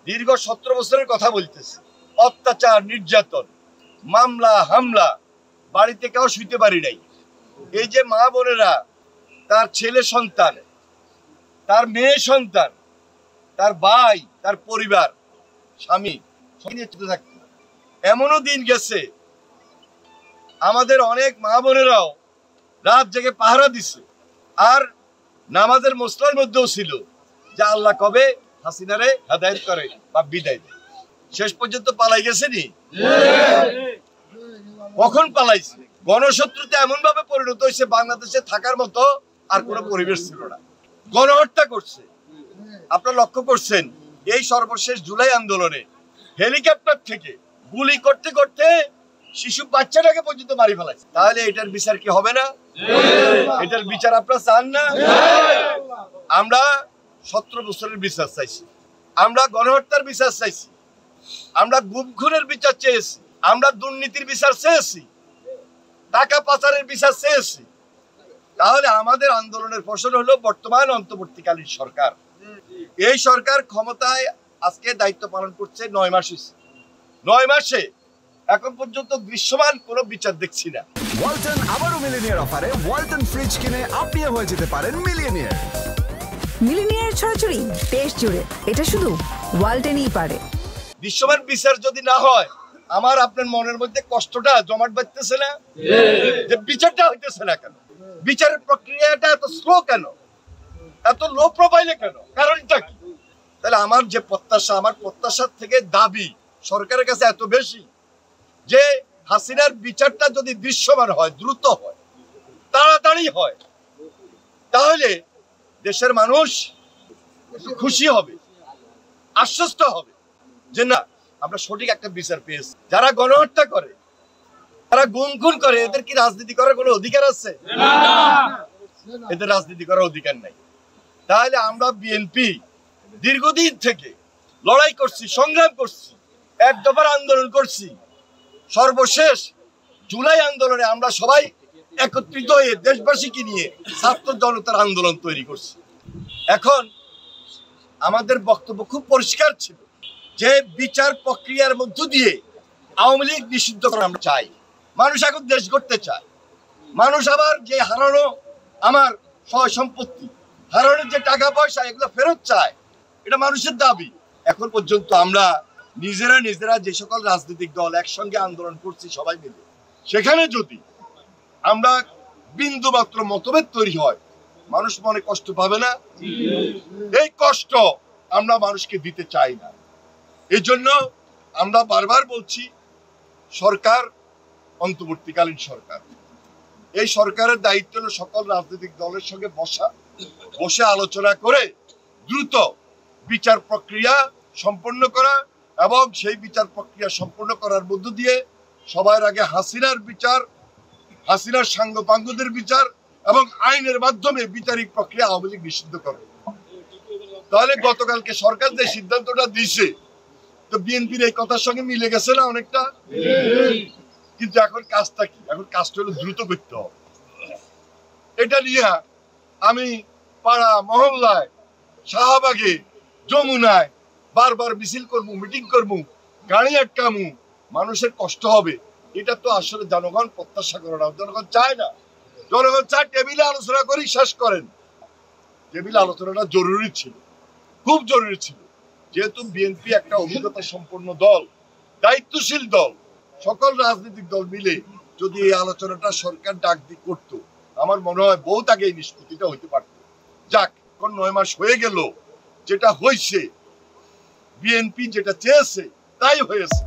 দীর্ঘ 17 বছরের কথা বলতেছি। অত্যাচার, নির্যাতন, মামলা, হামলা, বাড়িতে কেউ শুইতে পারি নাই। এই যে মা বোনেরা তার ছেলে সন্তান, তার মেয়ে সন্তান, তার ভাই, তার পরিবার, স্বামী নিয়ে থাকত। এমনও দিন গেছে আমাদের অনেক মা বোনেরাও রাত জেগে পাহারা দিছে, আর নামাজের মসলার মধ্যেও ছিল যে আল্লাহ কবে হাসিনারে হেদায়েত করে বা বিদায় দেয়। শেষ পর্যন্ত পালাই গেছে নি? কখন পালাইছে? গণশত্রুতে এমন ভাবে পরিণত হয়েছে বাংলাদেশে থাকার মতো আর কোনো পরিবেশ ছিল না। গণহত্যা করছে। আপনারা লক্ষ্য করছেন এই সর্বশেষ জুলাই আন্দোলনে হেলিকপ্টার থেকে গুলি করতে করতে শিশু বাচ্চাটাকে পর্যন্ত মারি ফেলাইছে। তাহলে এটার বিচার কি হবে না? এটার বিচার আপনারা চান না? আমরা 17 বছরের বিচার চাইছি, আমরা গণহত্যার বিচার চাইছি, আমরা গুম খুনের বিচার চেয়েছি, আমরা দুর্নীতির বিচার চেয়েছি, টাকা পাচারের বিচার চেয়েছি। তাহলে আমাদের আন্দোলনের ফসল হলো বর্তমান অন্তর্বর্তীকালীন সরকার। এই সরকার ক্ষমতায় আজকে দায়িত্ব পালন করছে 9 মাস। 9 মাসে এখন পর্যন্ত দৃশ্যমান কোনো বিচার দেখছি না। ওয়ালটন আবারও মিলিনিয়ার অফারে ওয়ালটন ফ্রিজ কিনে আপনিও হয়ে যেতে পারেন মিলিয়নিয়ার। মিলিনিয়ার ছড়াছড়ি দেশ জুড়ে, এটা শুধু ওয়ালটনই পারে। দৃশ্যমান বিচার যদি না হয়, আমার আপনার মনের মধ্যে কষ্টটা জমাট বাঁধতেছে না যে বিচারটা হইতেছে না কেন? বিচারের প্রক্রিয়াটা এত স্লো কেন, এত লো প্রোফাইলে কেন? কারণটা কি? তাহলে আমার যে প্রত্যাশা, আমার প্রত্যাশার থেকে দাবি সরকারের কাছে এত বেশি যে হাসিনার বিচারটা যদি দৃশ্যমান হয়, দ্রুত হয়, তাড়াতাড়ি হয়, তাহলে দেশের মানুষ একটু খুশি হবে, আশ্বস্ত হবে যে না, আমরা সঠিক একটা বিচার পেয়েছি। যারা গণহত্যা করে, যারা গুম খুন করে, এদের কি রাজনীতি করার কোনো অধিকার আছে? এদের রাজনীতি করার অধিকার নাই। তাহলে আমরা বিএনপি দীর্ঘদিন থেকে লড়াই করছি, সংগ্রাম করছি, এক দফার আন্দোলন করছি। সর্বশেষ জুলাই আন্দোলনে আমরা সবাই একত্রিত হয়ে দেশবাসীকে নিয়ে ছাত্র জনতার আন্দোলন তৈরি করছি। এখন আমাদের বক্তব্য খুব পরিষ্কার ছিল যে বিচার প্রক্রিয়ার মধ্য দিয়ে আওয়ামী লীগ নিষিদ্ধ করা আমরা চাই। মানুষ এখন দেশ গড়তে চায়। মানুষ আবার যে হারানো আমার সয় সম্পত্তি, হারানোর যে টাকা পয়সা, এগুলো ফেরত চায়। এটা মানুষের দাবি। এখন পর্যন্ত আমরা নিজেরা যে সকল রাজনৈতিক দল একসঙ্গে আন্দোলন করছি সবাই মিলে, সেখানে যদি আমরা বিন্দু মাত্র মতভেদ তৈরি হয়, মানুষ মনে কষ্ট পাবে না? এই কষ্ট আমরা মানুষকে দিতে চাই না। এই জন্য আমরা বারবার বলছি, সরকার অন্তর্বর্তীকালীন সরকার, এই সরকারের দায়িত্ব হলো সকল রাজনৈতিক দলের সঙ্গে বসে আলোচনা করে দ্রুত বিচার প্রক্রিয়া সম্পন্ন করা, এবং সেই বিচার প্রক্রিয়া সম্পন্ন করার মধ্য দিয়ে সবার আগে হাসিনার বিচার, হাসিনার সাঙ্গপাঙ্গদের বিচার, এবং আইনের মাধ্যমে বিচারিক প্রক্রিয়া আওয়ামী লীগ নিষিদ্ধ করে। তাহলে গতকালকে সরকার যে সিদ্ধান্তটা দিয়েছে, তো বিএনপির এই কথার সঙ্গে মিলে গেছে না অনেকটা? কিন্তু এখন কাজটা কি? এখন কাজটা হলো দ্রুত করতে হবে। এটা নিয়ে আমি পাড়া মহল্লায়, শাহবাগে, যমুনায় বারবার মিছিল করবো, মিটিং করবো, গাড়ি আটকামু, মানুষের কষ্ট হবে। এটা তো আসলে জনগণ প্রত্যাশা করে না, জনগণ চায় না। জনগণ চায় টেবিলে আলোচনা করি, শেষ করেন। টেবিলে আলোচনাটা জরুরি ছিল, খুব জরুরি ছিল। যেহেতু বিএনপি একটা অভিজ্ঞতা সম্পন্ন দল, দায়িত্বশীল দল, সকল রাজনৈতিক দল মিলে যদি এই আলোচনাটা সরকার ডাক দিয়ে করতো, আমার মনে হয় বহুত আগে এই নিষ্পত্তিটা হইতে পারত। যাক, এখন 9 মাস হয়ে গেল, যেটা হয়েছে, বিএনপি যেটা চেয়েছে তাই হয়েছে।